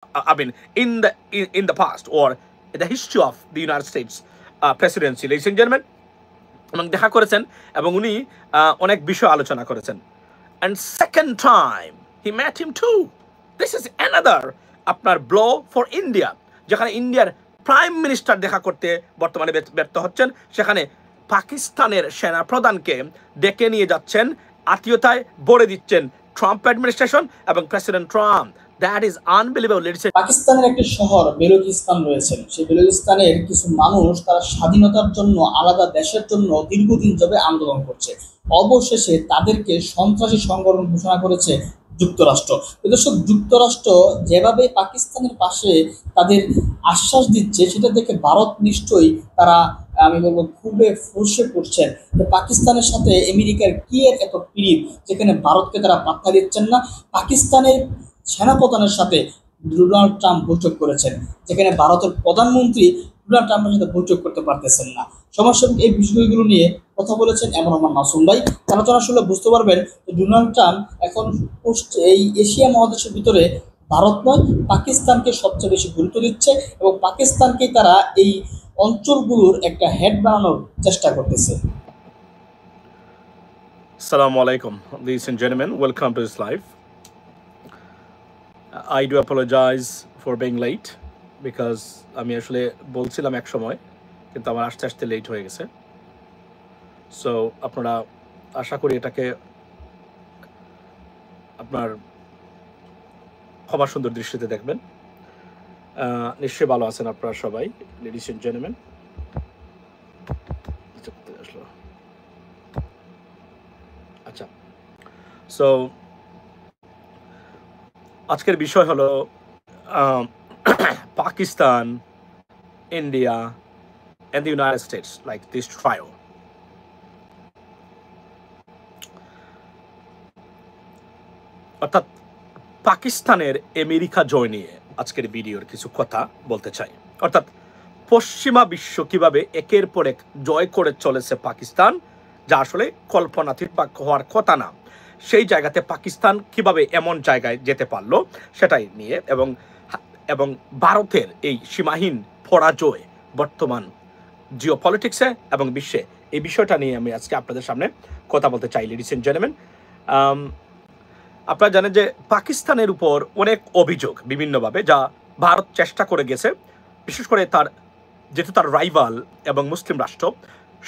I mean, in the past or in the history of the United States presidency, ladies and gentlemen, এবং দেখা করেছেন এবং উনি অনেক বিষয় আলোচনা করেছেন। And second time he met him too. This is another আপনার blow for India, যেখানে ইন্ডিয়ার প্রাইম মিনিস্টার দেখা করতে বর্তমানে ব্যর্থ হচ্ছেন, সেখানে পাকিস্তানের সেনা প্রধানকে ডেকে নিয়ে যাচ্ছেন, আত্মীয়তায় ভরে দিচ্ছেন ট্রাম্প অ্যাডমিনিস্ট্রেশন এবং president Trump. That is unbelievable. পাকিস্তানের একটি শহর বেলুচিস্তান রয়েছে। সেই বেলুচিস্তানের কিছু মানুষ তারা স্বাধীনতার জন্য আলাদা দেশের জন্য দীর্ঘদিন ধরে আন্দোলন করছে। অবশেষে তাদেরকে সন্ত্রাসী সংগঠন ঘোষণা করেছে যুক্তরাষ্ট্র। দর্শক, যুক্তরাষ্ট্র যেভাবে পাকিস্তানের পাশে তাদের আশ্বাস দিচ্ছে সেটা দেখে ভারত নিশ্চয়ই তারা আমি বলবো খুবই ফুঁসে পড়ছেন যে পাকিস্তানের সাথে আমেরিকার কি এত প্রীত, যেখানে ভারতকে তারা পাত্তা দিচ্ছেন না। পাকিস্তানের সেনাপ্রধানের সাথে ডোনাল্ড ট্রাম্প বৈঠক করেছেন, যেখানে ভারতের প্রধানমন্ত্রী ডোনাল্ড ট্রাম্পের সাথে বৈঠক করতে পারতেছেন না। সমাজসেবক এই বিষয়গুলো নিয়ে কথা বলেছেন এমন আমার মাসুম ভাই। আলোচনা শুনলে বুঝতে পারবেন যে ডোনাল্ড ট্রাম্প এখন এই এশিয়া মহাদেশের ভিতরে ভারত নয় পাকিস্তানকে সবচেয়ে বেশি গুরুত্ব দিচ্ছে এবং পাকিস্তানকেই তারা এই অঞ্চলগুলোর একটা হেড বানানোর চেষ্টা করতেছে। Assalamu alaikum, ladies and gentlemen. Welcome to this live. I do apologize for being late because আমি আসলে বলছিলাম এক সময়, কিন্তু আমার আস্তে আস্তে লেট হয়ে গেছে। সো আপনারা আশা করি এটাকে আপনার ক্ষমা সুন্দর দৃষ্টিতে দেখবেন। নিশ্চয়ই ভালো আছেন আপনারা সবাই, লেডিস এন্ড জেন্টলম্যান। আচ্ছা, সো আজকের বিষয় হলো Pakistan, India and the United States, like this trio. অর্থাৎ পাকিস্তানের আমেরিকা জয় নিয়ে আজকের ভিডিওর কিছু কথা বলতে চাই। অর্থাৎ পশ্চিমা বিশ্ব কিভাবে একের পর এক জয় করে চলেছে পাকিস্তান, যা আসলে কল্পনাতীত বা হওয়ার কথা না। সেই জায়গাতে পাকিস্তান কিভাবে এমন জায়গায় যেতে পারলো সেটাই নিয়ে, এবং ভারতের এই সীমাহীন পরাজয় বর্তমান জিওপলিটিক্সে এবং বিশ্বে, এই বিষয়টা নিয়ে আমি আজকে আপনাদের সামনে কথা বলতে চাই, লেডিস এন্ড জেন্টলম্যান। আপনারা জানেন যে পাকিস্তানের উপর অনেক অভিযোগ বিভিন্নভাবে, যা ভারত চেষ্টা করে গেছে, বিশেষ করে যেহেতু তার রাইভাল এবং মুসলিম রাষ্ট্র,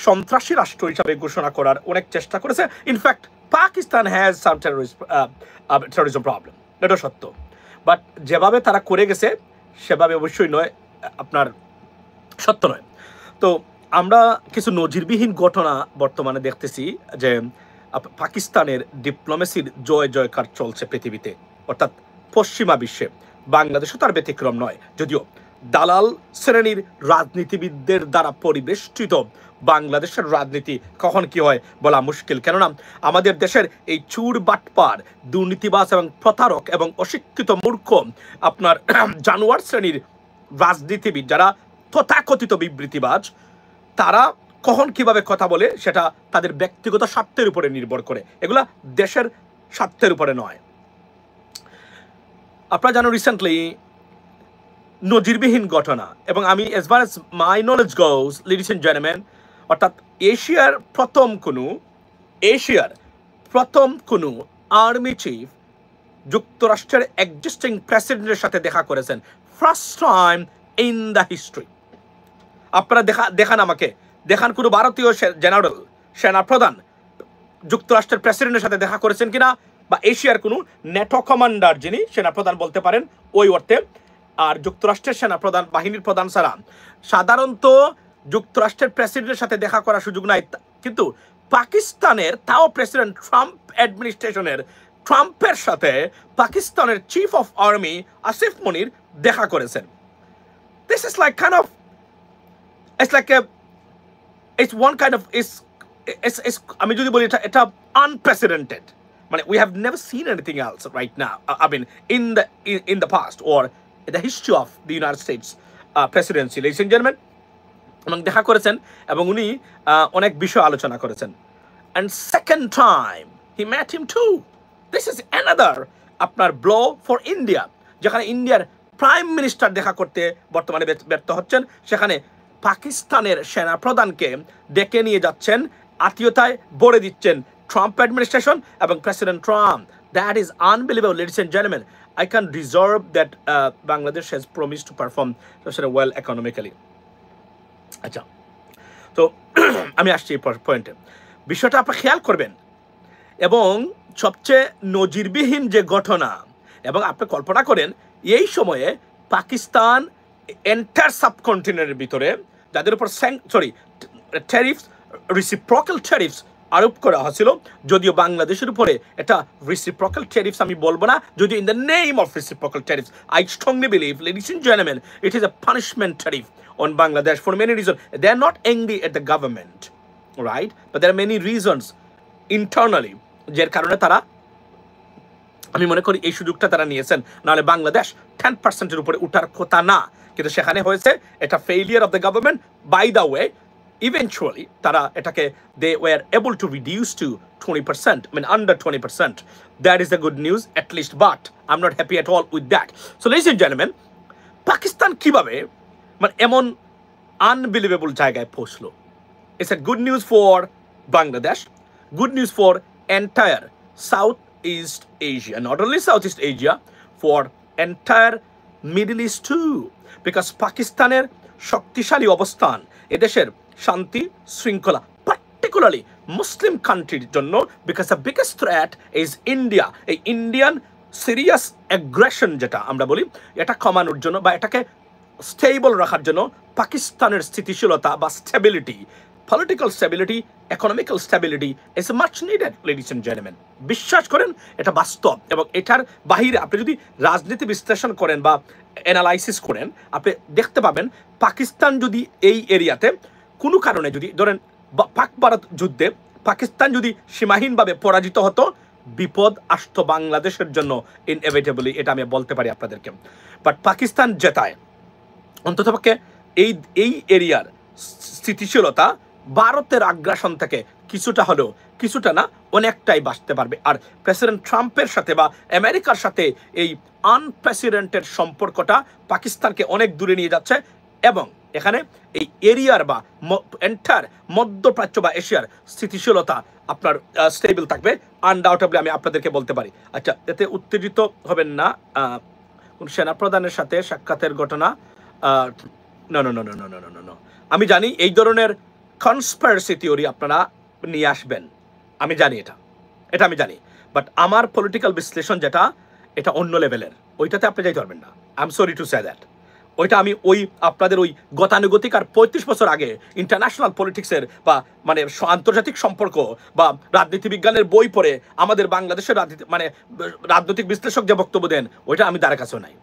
সন্ত্রাসী রাষ্ট্র হিসাবে ঘোষণা করার অনেক চেষ্টা করেছে। In fact Pakistan has some terrorism problem, এটা সত্য। বাট যেভাবে তারা করে গেছে সেভাবে অবশ্যই নয়, আপনার সত্য নয়। তো আমরা কিছু নজিরবিহীন ঘটনা বর্তমানে দেখতেছি যে পাকিস্তানের ডিপ্লোমেসির জয় জয়কার চলছে পৃথিবীতে, অর্থাৎ পশ্চিমা বিশ্বে। বাংলাদেশও তার ব্যতিক্রম নয়, যদিও দালাল শ্রেণীর রাজনীতিবিদদের দ্বারা পরিবেষ্টিত বাংলাদেশের রাজনীতি কখন কি হয় বলা মুশকিল। কেননা আমাদের দেশের এই চুর বাটপার, দুর্নীতিবাজ এবং প্রতারক এবং অশিক্ষিত মূর্খ আপনার জানোয়ার শ্রেণীর রাজনীতিবিদ, যারা তথাকথিত বিবৃতিবাজ, তারা কখন কিভাবে কথা বলে সেটা তাদের ব্যক্তিগত স্বার্থের উপরে নির্ভর করে, এগুলা দেশের স্বার্থের উপরে নয়। আপনারা জানো রিসেন্টলি নজিরবিহীন ঘটনা, এবং আমি as far as my knowledge goes, ladies and gentlemen, অর্থাৎ এশিয়ার প্রথম কোনো আর্মি চিফ যুক্তরাষ্ট্রের এক্সিস্টিং প্রেসিডেন্টের সাথে দেখা করেছেন, first time in the history. আপনারা দেখান, আমাকে দেখান কোনো ভারতীয় জেনারেল, সেনাপ্রধান যুক্তরাষ্ট্রের প্রেসিডেন্টের সাথে দেখা করেছেন কিনা, বা এশিয়ার কোনো ন্যাটো কমান্ডার যিনি সেনাপ্রধান বলতে পারেন ওই অর্থে। আর যুক্তরাষ্ট্রের সেনাপ্রধান বাহিনীর প্রধান ছাড়া সাধারণত যুক্তরাষ্ট্রের প্রেসিডেন্টের সাথে দেখা করার সুযোগ নাই। কিন্তু পাকিস্তানের, তাও প্রেসিডেন্ট ট্রাম্প অ্যাডমিনিস্ট্রেশনের, ট্রাম্পের সাথে পাকিস্তানের চিফ অফ আর্মি আসিফ মনির দেখা করেছেন। This is like kind of, it's one kind of, আমি যদি বলি এটা unprecedented, মানে we have never seen anything else right now, I mean in the past or in the history of the United States presidency, ladies and gentlemen. এবং দেখা করেছেন এবং উনি অনেক বিষয় আলোচনা করেছেন। And second time he met him too. This is another আপনার blow for India, যেখানে ইন্ডিয়ার প্রাইম মিনিস্টার দেখা করতে বর্তমানে ব্যর্থ হচ্ছেন, সেখানে পাকিস্তানের সেনাপ্রধানকে ডেকে নিয়ে যাচ্ছেন, আত্মীয়তায় ভরে দিচ্ছেন ট্রাম্প অ্যাডমিনিস্ট্রেশন এবং president Trump. That is unbelievable, ladies and gentleman. I can reserve that Bangladesh has promised to perform well economically. আচ্ছা, তো আমি আসছি এই পয়েন্টে। বিষয়টা আপনি খেয়াল করবেন, এবং সবচেয়ে নজিরবিহীন যে ঘটনা, এবং আপনি কল্পনা করেন এই সময়ে পাকিস্তান এন্টায়ার সাবকন্টিনেন্টের ভিতরে যাদের উপর ট্যারিফস, রিসিপ্রোকাল ট্যারিফস আরোপ করা হয়েছিল, যদিও বাংলাদেশের উপরে এটা রিসিপ্রোকাল ট্যারিফস আমি বলবো না, যদিও in the name of reciprocal tariffs I strongly believe, ladies and gentleman, it is a punishment tariff on Bangladesh for many reasons. They are not angry at the government, right? But there are many reasons internally যার কারণে তারা, আমি মনে করি এই সুযোগটা তারা নিয়েছেন, নাহলে বাংলাদেশ 10%-এর উপরে উঠার কথা না, কিন্তু সেখানে হয়েছে এটা failure of the government. By the way, eventually তারা এটাকে they were able to reduce to 20%, I mean under 20%. That is the good news at least, but I'm not happy at all with that. So ladies and gentlemen, Pakistan কিভাবে মানে এমন unbelievable জায়গায় পৌঁছলো? It's a good news for Bangladesh, good news for entire Southeast Asia, not only Southeast Asia, for entire Middle East too, because পাকিস্তানের শক্তিশালী অবস্থান এদেশের শান্তি শৃঙ্খলা, পার্টিকুলারলি মুসলিম কান্ট্রির জন্য, because the biggest threat is India. এই ইন্ডিয়ান সিরিয়াস অ্যাগ্রেশন যেটা আমরা বলি, এটা কমানোর জন্য বা এটাকে স্টেবল রাখার জন্য পাকিস্তানের স্থিতিশীলতা বা stability, political stability, economical stability is much needed, ladies and gentleman. বিশ্বাস করেন এটা বাস্তব, এবং এটার বাহিরে আপনি যদি রাজনীতি বিশ্লেষণ করেন বা অ্যানালাইসিস করেন, আপনি দেখতে পাবেন পাকিস্তান যদি এই এরিয়াতে কোনো কারণে, যদি ধরেন পাক ভারত যুদ্ধে পাকিস্তান যদি সীমাহীনভাবে পরাজিত হতো, বিপদ আসতো বাংলাদেশের জন্য ইনএভিটেবলি, এটা আমি বলতে পারি আপনাদেরকে। বাট পাকিস্তান জেতায়, অন্ততপক্ষে এই এরিয়ার স্থিতিশীলতা ভারতের আগ্রাসন থেকে কিছুটা হলেও, কিছুটা না অনেকটাই বাঁচতে পারবে। আর প্রেসিডেন্ট ট্রাম্পের সাথে বা আমেরিকার সাথে এই আনপ্রেসিডেন্টেড সম্পর্কটা পাকিস্তানকে অনেক দূরে নিয়ে যাচ্ছে, এবং এখানে এই এরিয়ার বা এন্টার মধ্যপ্রাচ্য বা এশিয়ার স্থিতিশীলতা আপনার স্টেবল থাকবে আনডাউটেবলি, আমি আপনাদেরকে বলতে পারি। আচ্ছা, এতে উত্তেজিত হবেন না, সেনাপ্রধানের সাথে সাক্ষাতের ঘটনা, নো, আমি জানি এই ধরনের কনস্পিরেসি থিওরি আপনারা নিয়ে আসবেন, আমি জানি এটা আমি জানি, বাট আমার পলিটিক্যাল বিশ্লেষণ যেটা, এটা অন্য লেভেলের, ওইটাতে আপনি যাইতে পারবেন না। I am sorry to say that. ওইটা আমি আপনাদের ওই গতানুগতিক আর 35 বছর আগে ইন্টারন্যাশনাল পলিটিক্সের বা মানে আন্তর্জাতিক সম্পর্ক বা রাজনীতি বিজ্ঞানের বই পড়ে আমাদের বাংলাদেশের রাজনৈতিক বিশ্লেষক যে বক্তব্য দেন, ওইটা আমি দ্বারা কাছেও নাই।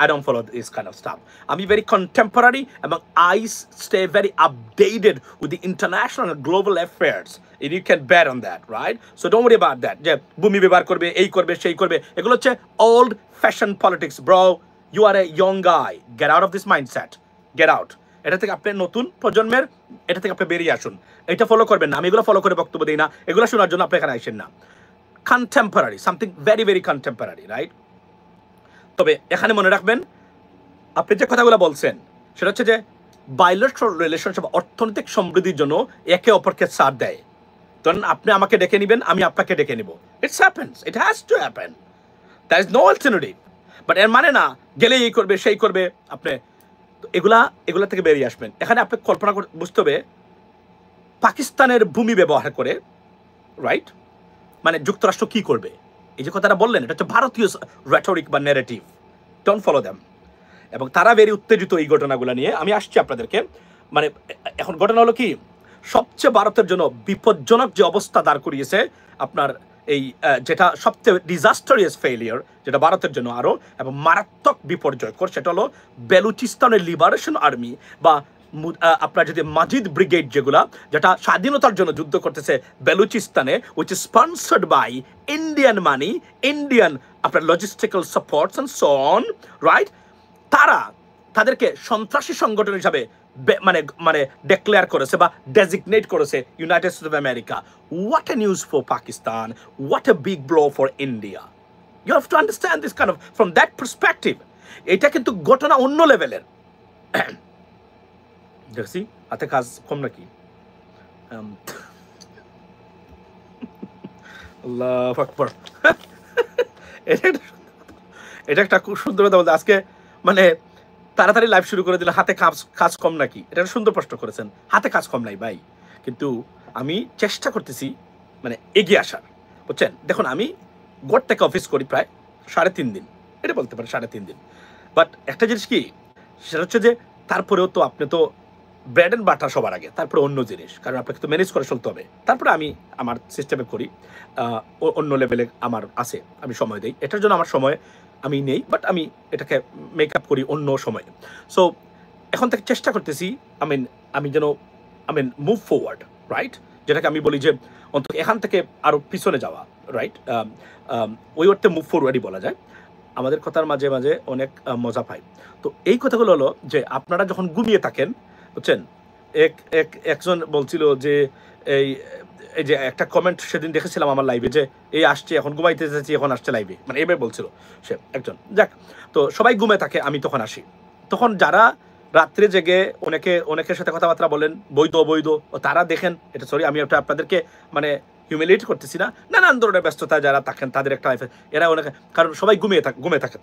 I don't follow this kind of stuff. I'm very contemporary, and I stay very updated with the international and global affairs. And you can bet on that, right? So don't worry about that. যে ভূমি ব্যবহার করবে, এই করবে, সেই করবে, এগুলো হচ্ছে old fashioned politics, bro. You are a young guy. Get out of this mindset. Get out. এটা থেকে আপনি নতুন প্রজন্মের, এটা থেকে আপনি বেরিয়ে আসুন। এটা ফলো করবেন না, আমি এগুলো ফলো করে বক্তব্য দিই না, এগুলো শোনার জন্য আপনি এখানে আসেন না। Contemporary, something very, very contemporary, right? তবে এখানে মনে রাখবেন, আপনি যে কথাগুলো বলছেন সেটা হচ্ছে যে বাইলেটারাল রিলেশনশিপ, অর্থনৈতিক সমৃদ্ধির জন্য একে অপরকে সাথ দেয়। ধরুন আপনি আমাকে ডেকে নেবেন, আমি আপনাকে ডেকে নেব, it's happens, it has to happen, there is no alternative. But এর মানে না গেলে এই করবে সেই করবে, আপনি এগুলা থেকে বেরিয়ে আসবেন। এখানে আপনি কল্পনা করে বুঝতে হবে, পাকিস্তানের ভূমি ব্যবহার করে, রাইট, মানে যুক্তরাষ্ট্র কি করবে, এই যে কথাটা বললেন, এটা হচ্ছে ভারতীয় রেটরিক বা ন্যারেটিভ, ডোন্ট ফলো দ্যাম। এবং তারা ভেরি উত্তেজিত এই ঘটনাগুলো নিয়ে। আমি আসছি আপনাদেরকে, মানে এখন ঘটনা হলো কি, সবচেয়ে ভারতের জন্য বিপজ্জনক যে অবস্থা দাঁড় করিয়েছে আপনার এই যেটা সবচেয়ে ডিজাস্টারিয়াস ফেইলিয়ার, যেটা ভারতের জন্য আরও এবং মারাত্মক বিপর্যয়কর, সেটা হলো বেলুচিস্তানের লিবারেশন আর্মি বা আপনার যদি মাজিদ ব্রিগেড, যেটা স্বাধীনতার জন্য যুদ্ধ করতেছে বেলুচিস্তানে, which is sponsored by Indian money, Indian আপনার logistical supports and so on, right? তাদেরকে সন্ত্রাসী সংগঠন হিসাবে মানে ডিক্লেয়ার করেছে বা ডেজিগনেট করেছে United States of America. What a news for Pakistan, what a big blow for India. You have to understand this kind of from that perspective. এটা কিন্তু ঘটনা অন্য লেভেলের। দেখছি হাতে কাজ কম নাকি? আল্লাহু আকবার। এটা একটা খুব সুন্দর কথা বলতে, আজকে মানে তাড়াতাড়ি লাইভ শুরু করে দিলে হাতে কাজ কম নাকি, এটা সুন্দর প্রশ্ন করেছেন। হাতে কাজ কম নাই ভাই, কিন্তু আমি চেষ্টা করতেছি মানে এগিয়ে আসার, বুঝছেন? দেখুন আমি গড় থেকে অফিস করি প্রায় 3.5 দিন, এটা বলতে পারেন 3.5 দিন। বাট একটা জিনিস কি, সেটা হচ্ছে যে তারপরেও তো আপনি তো ব্রেড অ্যান্ড বাটার সবার আগে, তারপরে অন্য জিনিস, কারণ আপনাকে তো ম্যানেজ করে চলতে হবে। তারপরে আমি আমার সিস্টেমে করি, অন্য লেভেলে আমার আছে, আমি সময় দিই, এটার জন্য আমার সময় আমি নেই, বাট আমি এটাকে মেক আপ করি অন্য সময়ে। সো এখন থেকে চেষ্টা করতেছি আমি যেন মুভ ফরওয়ার্ড, রাইট? যেটাকে আমি বলি যে অন্তত এখান থেকে আরও পিছনে যাওয়া, রাইট? ওই অর্থে মুভ ফরওয়ার্ডই বলা যায়। আমাদের কথার মাঝে মাঝে অনেক মজা পাই। তো এই কথাগুলো হলো যে আপনারা যখন ঘুমিয়ে থাকেন, বুঝছেন, একজন বলছিল যে এই যে একটা কমেন্ট সেদিন দেখেছিলাম আমার লাইভে, যে এই আসছে এখন ঘুমাইতে যাচ্ছি এখন আসছে লাইভে, মানে এভাবে বলছিল সে একজন। যাক, তো সবাই ঘুমে থাকে, আমি তখন আসি। তখন যারা রাত্রে জেগে অনেকের সাথে কথাবার্তা বলেন বৈধ অবৈধ, তারা দেখেন এটা, সরি আমি ওটা আপনাদেরকে মানে হিউমিলিয়েট করতেছি না, নানান ধরনের ব্যস্ততা যারা থাকেন তাদের একটা লাইফে, এরা অনেকে, কারণ সবাই ঘুমিয়ে থাকে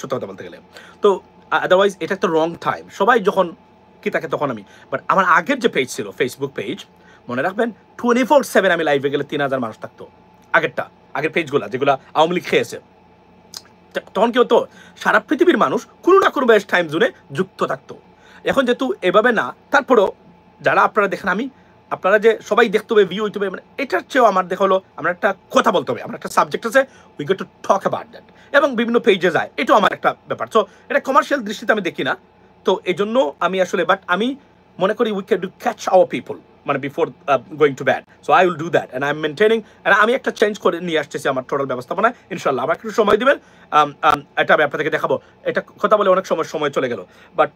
সত্য কথা বলতে গেলে। তো আদারওয়াইজ এটা একটা রং টাইম, সবাই যখন কি থাকে তখন আমি। বাট আমার আগের যে পেজ ছিল, ফেসবুক পেজ, মনে রাখবেন 24/7 আমি লাইভে গেলে 3000 মানুষ থাকতো। আগের পেজগুলা যেগুলো আওয়ামী লীগ খেয়েছে, তখন কি হতো, সারা পৃথিবীর মানুষ কোনো না কোনো বেশ টাইম জোনে যুক্ত থাকতো। এখন যেহেতু এভাবে না, তারপরেও যারা আপনারা দেখেন, আপনারা যে সবাই দেখতে হবে, ভিউ হইতে হবে, মানে এটার চেয়েও আমার দেখা হলো আমরা একটা কথা বলতে হবে, আমার একটা সাবজেক্ট আছে, we get to talk about that, এবং বিভিন্ন পেজে যায়, এটাও আমার একটা ব্যাপার। সো এটা কমার্শিয়াল দৃষ্টিতে আমি দেখি না, তো এই জন্য আমি আসলে, বাট আমি মনে করি we can do catch our people মানে before going to bad. So I will do that, and I am maintaining, and আমি একটা চেঞ্জ করে নিয়ে আসতেছি আমার টোটাল ব্যবস্থাপনায়, ইনশাল্লাহ। আমার একটু সময় দিবেন, এটা আমি আপনাদেরকে দেখাবো। এটা কথা বলে অনেক সময় চলে গেল, বাট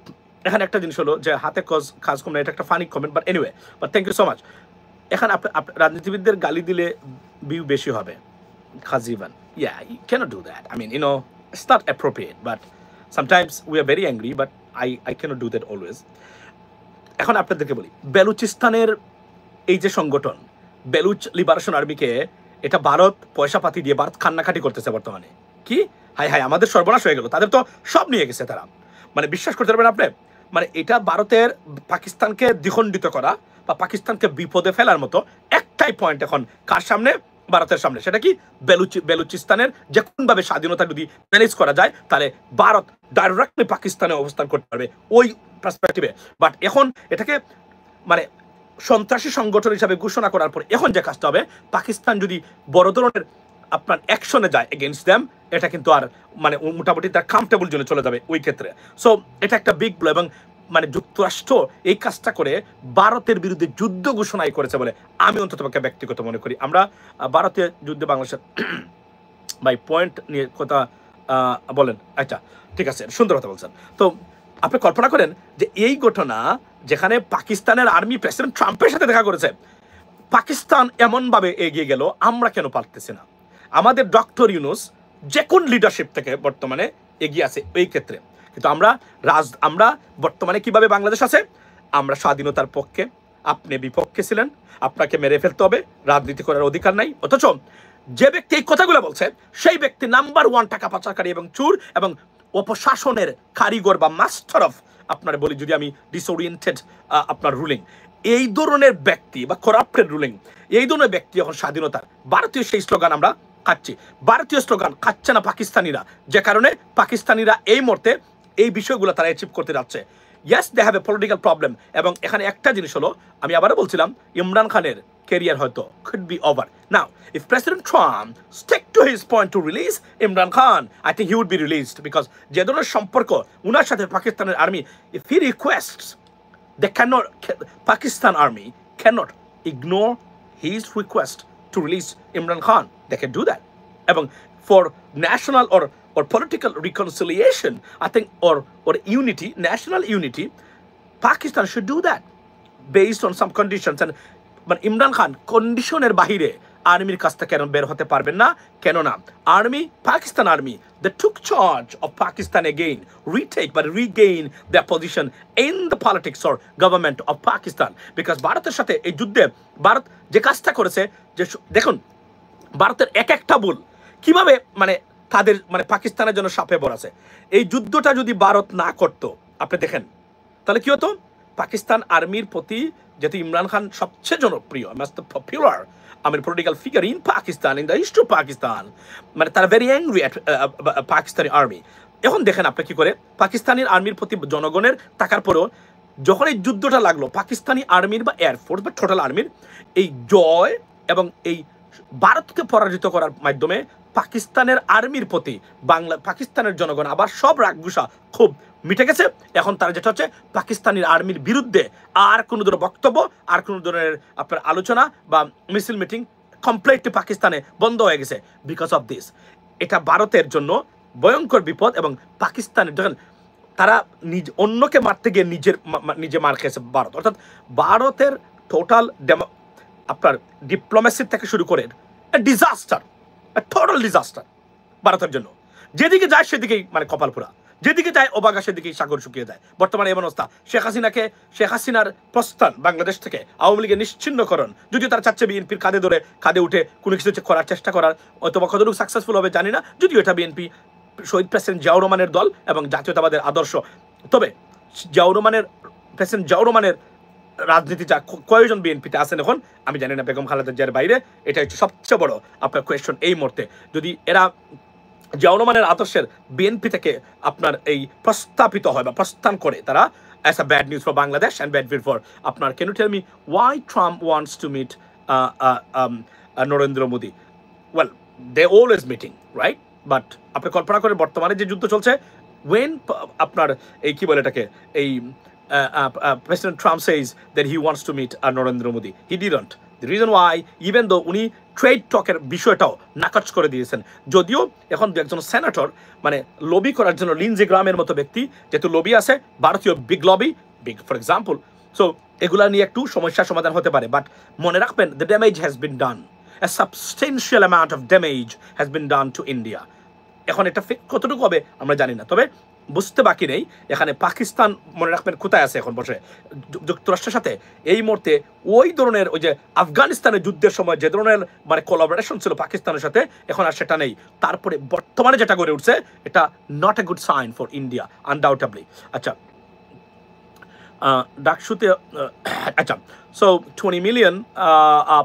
এখানে একটা জিনিস হলো যে হাতে কাজ কম না, এটা একটা funny comment, but anyway, but thank you so much. এখন রাজনীতিবিদদের গালি দিলে ভিউ বেশি হবে, Khazivan. Yeah, you cannot do that. I mean, it's not appropriate, but sometimes we are very angry, but I cannot do that always. এখন আপনাদেরকে বলি, বেলুচিস্তানের এই যে সংগঠন, বেলুচ লিবারেশন আর্মিকে, এটা ভারত পয়সা পাতি দিয়ে, ভারত কান্নাকাটি করতেছে বর্তমানে। কি হাই আমাদের সর্বনাশ হয়ে গেল, তাদের তো সব নিয়ে গেছে তারা, মানে বিশ্বাস করতে পারবেন আপনি, মানে এটা ভারতের পাকিস্তানকে দ্বিখণ্ডিত করা বা পাকিস্তানকে বিপদে ফেলার মতো একটাই পয়েন্ট এখন কার সামনে, ভারতের সামনে। সেটা কি, বেলুচিস্তানের যে কোনভাবে স্বাধীনতা যদি ম্যানেজ করা যায়, তাহলে ভারত ডাইরেক্টলি পাকিস্তানে অবস্থান করতে পারবে ওই পার্সপেক্টিভে। বাট এখন এটাকে মানে সন্ত্রাসী সংগঠন হিসাবে ঘোষণা করার পর এখন যে কাজটা হবে, পাকিস্তান যদি বড় ধরনের আপনার অ্যাকশনে যায় এগেনস্ট দ্যাম, এটা কিন্তু আর মানে মোটামুটি তার কমফর্টেবল জোনে চলে যাবে ওই ক্ষেত্রে। সো এটা একটা বিগ ব্লো, এবং মানে যুক্তরাষ্ট্র এই কাজটা করে ভারতের বিরুদ্ধে যুদ্ধ ঘোষণাই করেছে বলে আমি অন্তত ব্যক্তিগত মনে করি। আমরা ভারতীয় যুদ্ধে বাংলাদেশের ভাই পয়েন্ট নিয়ে কথা বলেন, আচ্ছা ঠিক আছে, সুন্দর কথা বলছেন। তো আপনি কল্পনা করেন যে এই ঘটনা যেখানে পাকিস্তানের আর্মি প্রেসিডেন্ট ট্রাম্পের সাথে দেখা করেছে, পাকিস্তান এমনভাবে এগিয়ে গেল, আমরা কেন পারতেছি না? আমাদের ডক্টর ইউনূস যে কোন লিডারশিপ থেকে বর্তমানে এগিয়ে আছে এই ক্ষেত্রে, কিন্তু আমরা বর্তমানে কিভাবে বাংলাদেশ আছে, আমরা স্বাধীনতার পক্ষে, আপনি বিপক্ষে ছিলেন, আপনাকে মেরে ফেলতে হবে, রাজনীতি করার অধিকার নাই। অথচ যে ব্যক্তি এই কথাগুলো বলছে, সেই ব্যক্তি নাম্বার 1 টাকা পাচারকারী এবং চোর এবং অপশাসনের কারিগর বা মাস্টার অফ, আপনার বলি যদি আমি ডিসওরিয়েন্টেড আপনার রুলিং, এই ধরনের ব্যক্তি বা করাপ্টেড রুলিং, এই ধরনের ব্যক্তি এখন স্বাধীনতার ভারতীয় সেই স্লোগান আমরা খাচ্ছি, ভারতীয় স্লোগান খাচ্ছে না পাকিস্তানিরা, যে কারণে পাকিস্তানিরা এই মুহূর্তে এই বিষয়গুলো তারা অ্যাচিভ করতে যাচ্ছে। Yes, they have a political problem, এবং এখানে একটা জিনিস হলো, আমি আবারও বলছিলাম, ইমরান খানের ক্যারিয়ার হয়তো could be over. Now, if President Trump stick to his point to release Imran Khan, I think he would be released, because যে ধরনের সম্পর্ক উনার সাথে পাকিস্তানের army, if he requests, Pakistan army cannot ignore his request to release Imran Khan. They can do that. এবং for national or political reconciliation, I think, or unity, national unity, Pakistan should do that based on some conditions. And but Imran Khan, কন্ডিশনের বাহিরে আর্মির কাছ থেকে বের হতে পারবেন না। কেননা army, Pakistan army, they took charge of Pakistan again, regain their position in the politics or government of Pakistan, because ভারতের সাথে এই যুদ্ধে ভারত যে কাজটা করেছে, যে দেখুন ভারতের এক একটা ভুল কিভাবে মানে তাদের মানে পাকিস্তানের জন্য সাপে বড়াছে। এই যুদ্ধটা যদি ভারত না করতো, আপনি দেখেন তাহলে কি হতো, পাকিস্তান আর্মির প্রতি, যেহেতু ইমরান খান সবচেয়ে জনপ্রিয়, most popular political figure in Pakistan, in the history of Pakistan, মানে তারা very angry at Pakistani army. এখন দেখেন আপনি কি করে পাকিস্তানি আর্মির প্রতি জনগণের থাকার পরেও যখন এই যুদ্ধটা লাগলো, পাকিস্তানি আর্মির বা এয়ারফোর্স বা টোটাল আর্মির এই জয় এবং এই ভারতকে পরাজিত করার মাধ্যমে পাকিস্তানের আর্মির প্রতি পাকিস্তানের জনগণ আবার সব রাগগুসা খুব মিটে গেছে। এখন তারা যেটা হচ্ছে পাকিস্তানি আর্মির বিরুদ্ধে আর কোনো ধরনের বক্তব্য, আর কোনো ধরনের আপনার আলোচনা বা মিছিল মিটিং কমপ্লিটলি পাকিস্তানে বন্ধ হয়ে গেছে বিকজ অফ দিস। এটা ভারতের জন্য ভয়ঙ্কর বিপদ। এবং পাকিস্তানের যখন তারা অন্যকে মারতে গিয়ে নিজে মার খেয়েছে ভারত, অর্থাৎ ভারতের টোটাল আপনার ডিপ্লোমেসি থেকে শুরু করে ডিজাস্টার, টোটাল ডিজাস্টার ভারতের জন্য। যেদিকে যায় সেদিকেই মানে কপাল পোড়া, যেদিকে যায় অবাগা সেদিকেই সাগর শুকিয়ে যায়। বর্তমানে এমন অবস্থা, শেখ হাসিনার প্রস্থান বাংলাদেশ থেকে, আওয়ামী লীগের নিশ্চিহ্নকরণ, যদিও তারা চাচ্ছে বিএনপির কাঁধে উঠে কোনো কিছু করার চেষ্টা করার, অথবা কতটুকু সাকসেসফুল হবে জানি না, যদিও এটা বিএনপি শহীদ প্রেসিডেন্ট জিয়াউর রহমানের দল এবং জাতীয়তাবাদের আদর্শ। তবে প্রেসিডেন্ট জিয়াউর রহমানের রাজনীতি যা কয়েকজন বিএনপিতে আছেন এখন আমি জানি না, বেগম খালেদা জিয়ার বাইরে। এটা হচ্ছে সবচেয়ে বড় আপনার কোয়েশ্চন এই মুহূর্তে। যদি এরা জিয়াউর রহমানের আদর্শের বিএনপি থেকে আপনার এই প্রস্তাপিত হয় বা প্রস্থান করে, তারা as a bad news for Bangladesh and bad news for আপনার, can you tell me why Trump wants to meet Narendra Modi? Well, they always meeting, right? But আপনি কল্পনা করেন বর্তমানে যে যুদ্ধ চলছে, when আপনার এই কি বলে এটাকে, এই President Trump says that he wants to meet Narendra Modi. He didn't. The reason why, even though উনি ট্রেড টকের বিষয়টাও নাকচ করে দিয়েছেন, যদিও এখন একজন সেনেটর মানে লবি করার জন্য লিন্ডজে গ্রামের মতো ব্যক্তি, যেহেতু লবি আছে ভারতীয় big lobby, big for example, so এগুলা নিয়ে একটু সমস্যার সমাধান হতে পারে। বাট মনে রাখবেন, the damage has been done, a substantial amount of damage has been done to India. এখন এটা কতটুকু হবে আমরা জানি না, তবে বুঝতে বাকি নেই এখানে পাকিস্তান মনে রাখবেন কোথায় আছে এখন বসে যুক্তরাষ্ট্রের সাথে। এই মুহূর্তে ওই ধরনের ওই যে আফগানিস্তানের যুদ্ধের সময় যে ধরনের মানে কোলাবোরেশন ছিল পাকিস্তানের সাথে, এখন আর সেটা নেই। তারপরে বর্তমানে যেটা গড়ে উঠছে, এটা not a good sign for India undoubtedly. আচ্ছা, ডাকসুতে আচ্ছা, so 20 million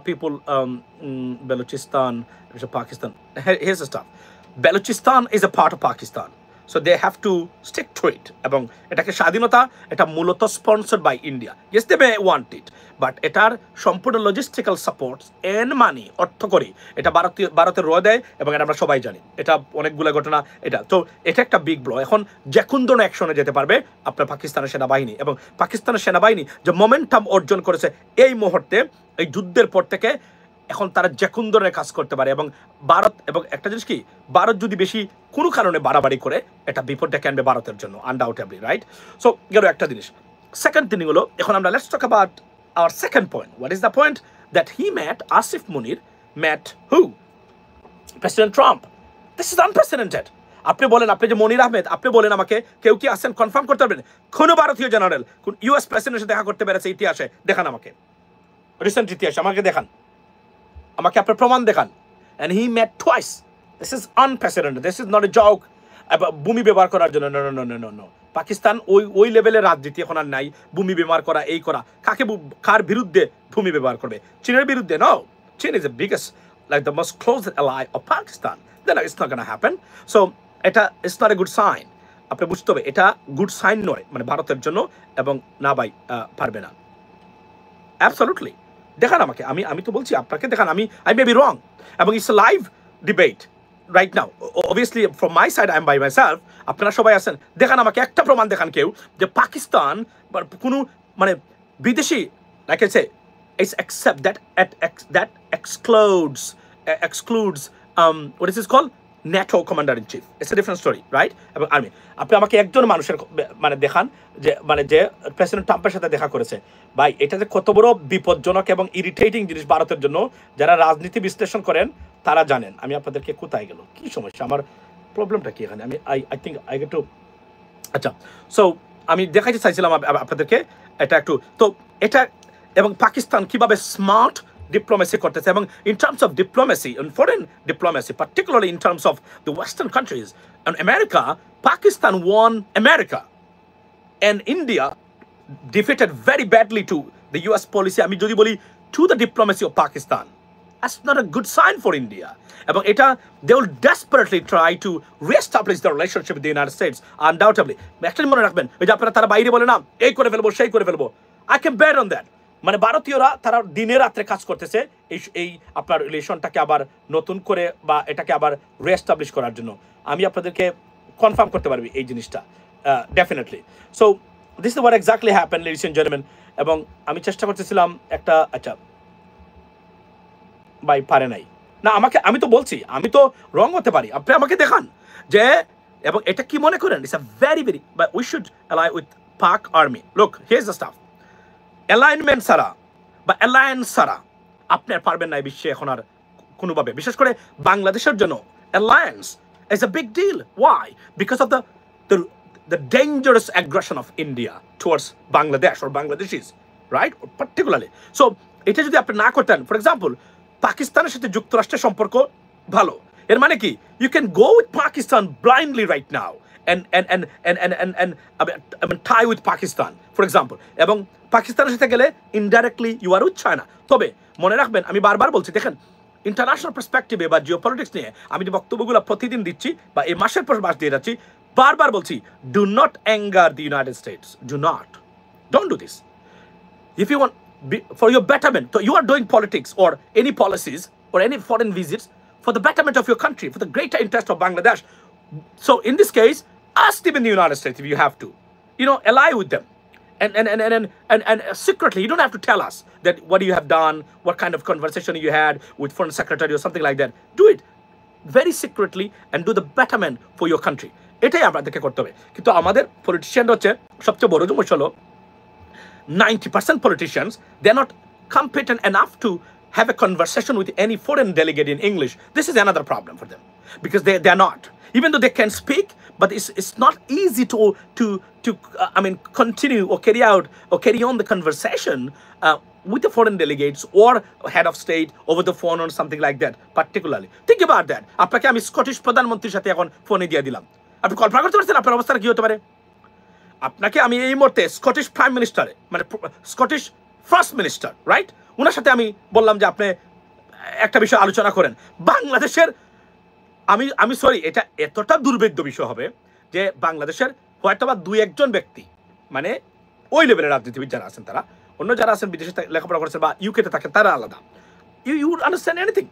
people Balochistan, Pakistan. Here's the stuff. Balochistan is a part of Pakistan. So they have to stick to it. এবং এটাকে স্বাধীনতা, এটা মূলত sponsored by India. Yes, they may want it, but এটার সম্পূর্ণ লজিস্টিক্যাল সাপোর্ট এন্ড মানি অর্থকরী এটা ভারতের রয়ে দেয়, এবং এটা আমরা সবাই জানি। এটা অনেকগুলো ঘটনা, এটা তো এটা একটা বিগ ব্লো। এখন যে কোন ধরনের অ্যাকশনে যেতে পারবে আপনার পাকিস্তানের সেনাবাহিনী, এবং পাকিস্তানের সেনাবাহিনী যে মোমেন্টাম অর্জন করেছে এই মুহূর্তে এই যুদ্ধের পর থেকে, এখন তারা যে কোন ধরনের কাজ করতে পারে। এবং ভারত, এবং একটা জিনিস কি, ভারত যদি বেশি কোনো কারণে বাড়াবাড়ি করে, এটা বিপদ ডেকে আনবে ভারতের জন্য আনডাউটেবলি, রাইট? সো গেল একটা জিনিস। সেকেন্ড থিং হলো, এখন আমরা let's talk about our second point. What is the point? That he met Asif Munir met who? President Trump. This is unprecedented. আপনি বলেন, আপনি যে মনির আহমেদ, আপনি বলেন আমাকে, কেউ কি আসেন কনফার্ম করতে পারবেন কোনো ভারতীয় জেনারেল কোন ইউএস প্রেসিডেন্টের সাথে দেখা করতে পেরেছে ইতিহাসে? দেখান আমাকে, রিসেন্ট ইতিহাসে আমাকে দেখান, আমাকে আপনার প্রমাণ দেখান। and he met twice. This is unprecedented. This is not a joke. ভূমি ব্যবহার করার জন্য no no no no no. Pakistan ওই লেভেলের রাজনীতি এখন আর নাই। ভূমি ব্যবহার করা, এই করা, কার বিরুদ্ধে ভূমি ব্যবহার করবে? চীনের বিরুদ্ধে? নো, চীন is the biggest, like the most close ally of Pakistan. Then it's not going to happen. So এটা it's not a good sign. আপনি বুঝতে হবে এটা গুড সাইন নয় মানে ভারতের জন্য, এবং না ভাই পারবে না। অ্যাবসলিউটলি দেখান আমাকে, আমি তো বলছি আপনাকে দেখান। I may be wrong, এবং it's a live debate right now. Obviously from my side I am by myself, আপনারা সবাই আছেন, দেখান আমাকে একটা প্রমাণ দেখান কেউ যে পাকিস্তান কোনো মানে বিদেশি, like I say, it's accept that excludes what is this called, NATO commander in chief, it's a different story, right? এবং আর্মি। আপনি আমাকে একজন মানুষের মানে দেখান যে প্রেসিডেন্ট ট্রাম্পের সাথে দেখা করেছে। ভাই, এটা যে কত বড় বিপজ্জনক এবং ইরিটেটিং জিনিস ভারতের জন্য, যারা রাজনীতি বিশ্লেষণ করেন তারা জানেন। আমি আপনাদেরকে কোথায় গেল, কি সমস্যা, আমার প্রবলেমটা কি এখানে? আমি I think I get to, আচ্ছা। সো আমি দেখাইতে চাইছিলাম আপনাদেরকে এটা একটু, তো এটা এবং পাকিস্তান কিভাবে স্মার্ট diplomacy করতেছে, এবং in terms of diplomacy and foreign diplomacy, particularly in terms of the Western countries and America, Pakistan won America and India defeated very badly to the US policy. আমি যদি বলি to the diplomacy of Pakistan, that's not a good sign for India. এবং এটা they will desperately try to reestablish the relationship with the United States, undoubtedly. একটা মনে রাখবেন, ওই যে আপনারা তারা বাইরে বলে না এই করে ফেলবো সেই করে ফেলবো, I can bet on that. মানে ভারতীয়রা তারা দিনে রাত্রে কাজ করতেছে এই আপনার রিলেশনটাকে আবার নতুন করে বা এটাকে আবার রিএস্টাবলিশ করার জন্য। আমি আপনাদেরকে কনফার্ম করতে পারবি এই জিনিসটা definitely. So this is what exactly happen, ladies and gentleman. এবং আমি চেষ্টা করতেছিলাম একটা, আচ্ছা ভাই পারে নাই না আমাকে, আমি তো বলছি আমি তো রং হতে পারি, আপনি আমাকে দেখান যে, এবং এটা কি মনে করেন it's a very very, but we should ally with Pak army. Look, here is the stuff, alignment ছাড়া বা অ্যালায়েন্স ছাড়া আপনি আর পারবেন না এই বিশ্বে এখন আর কোনোভাবে, বিশেষ করে বাংলাদেশের জন্য alliance is a big deal. Why? Because of the dangerous aggression of India towards Bangladesh or Bangladeshis, right? Particularly. So, এটা যদি আপনি না করতেন, ফর এক্সাম্পল পাকিস্তানের সাথে যুক্তরাষ্ট্রের সম্পর্ক ভালো, এর মানে কি you can go with Pakistan blindly right now and I mean tie with Pakistan, for example, এবং পাকিস্তানের সাথে গেলে indirectly you are with China. তবে মনে রাখবেন, আমি বারবার বলছি, দেখেন ইন্টারন্যাশনাল পার্সপেক্টিভে বা জিওপলিটিক্স নিয়ে আমি যে বক্তব্যগুলো প্রতিদিন দিচ্ছি বা এই মাসের পর মাস দিয়ে যাচ্ছি, বারবার বলছি, do not anger the United states, don't do this. If you want for your betterment, so you are doing politics or any policies or any foreign visits for the betterment of your country, for the greater interest of Bangladesh. So in this case, ask them in the United States if you have to, ally with them, and secretly, you don't have to tell us that what you have done, what kind of conversation you had with foreign secretary or something like that. Do it very secretly and do the betterment for your country. এটাই আমাদেরকে করতে হবে। কিন্তু আমাদের politician হচ্ছে সবচেয়ে বড় সমস্যা হলো 90% politicians, they're not competent enough to have a conversation with any foreign delegate in English. This is another problem for them because they're not. Even though they can speak, but it's not easy to I mean continue or carry on the conversation with the foreign delegates or head of state over the phone or something like that. Particularly, think about that. আপনাকে আমি Scottish প্রধানমন্ত্রীর সাথে এখন ফোনে দিয়ে দিলাম, আপনি কল্পনা করতে পারছেন আপনার অবস্থা কি হতে পারে? আপনাকে আমি এই মুহূর্তে স্কটিশ প্রাইম মিনিস্টার মানে স্কটিশ ফার্স্ট মিনিস্টার, রাইট, ওনার সাথে আমি বললাম যে আপনি একটা বিষয় আলোচনা করেন বাংলাদেশের। আমি সরি, এটা এতটা দুর্ভাগ্য বিষয় হবে যে বাংলাদেশের হয়তো বা দুই একজন ব্যক্তি, মানে ওই লেভেলের রাজনীতিবিদ যারা আছেন, তারা অন্য যারা আছেন বিদেশে লেখাপড়া করেছেন বা ইউকেতে থাকেন, তারা আলাদা। You would understand anything.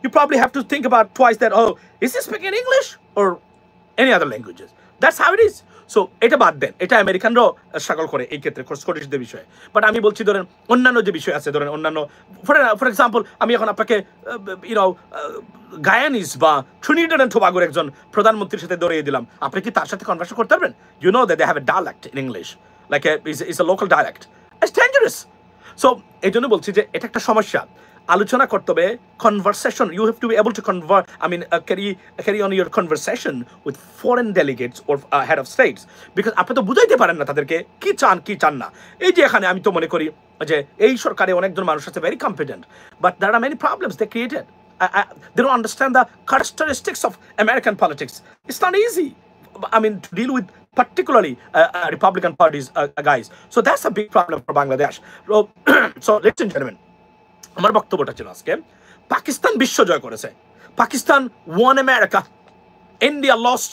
You probably have to think about twice that, oh, is he speaking English or any other languages? That's how it is. So এটা বাদ দেন, এটা আমেরিকানরাও স্ট্রাগল করে এই ক্ষেত্রে স্কটিশদের বিষয়ে। বাট আমি বলছি ধরেন অন্যান্য যে বিষয় আছে, ধরেন অন্যান্য ফর এক্সাম্পল আমি এখন আপনাকে গায়ানিস বা ট্রিনিডাড এন্ড টোবাগোর একজন প্রধানমন্ত্রীর সাথে ধরিয়ে দিলাম, আপনি কি তার সাথে কনভার্সেশন করতে পারবেন? You know that they have a dialect in English, like is a local dialect, it's dangerous. So এই জন্য বলছি যে এটা একটা সমস্যা, আলোচনা করতে হবে, conversation, you have to be able to carry on your conversation with foreign delegates or head of states, because আপনি তো বুঝাইতে পারেন না তাদেরকে কি চান না। এই যে এখানে আমি তো মনে করি যে এই সরকারে অনেকজন মানুষ আছে very competent, but there are many problems they created. They don't understand the characteristics of American politics. It's not easy, to deal with particularly Republican parties, guys. So that's a big problem for Bangladesh. So ladies and gentlemen, আমার বক্তব্যটা ছিল আজকে, পাকিস্তান বিশ্ব জয় করেছে, Pakistan won America, India lost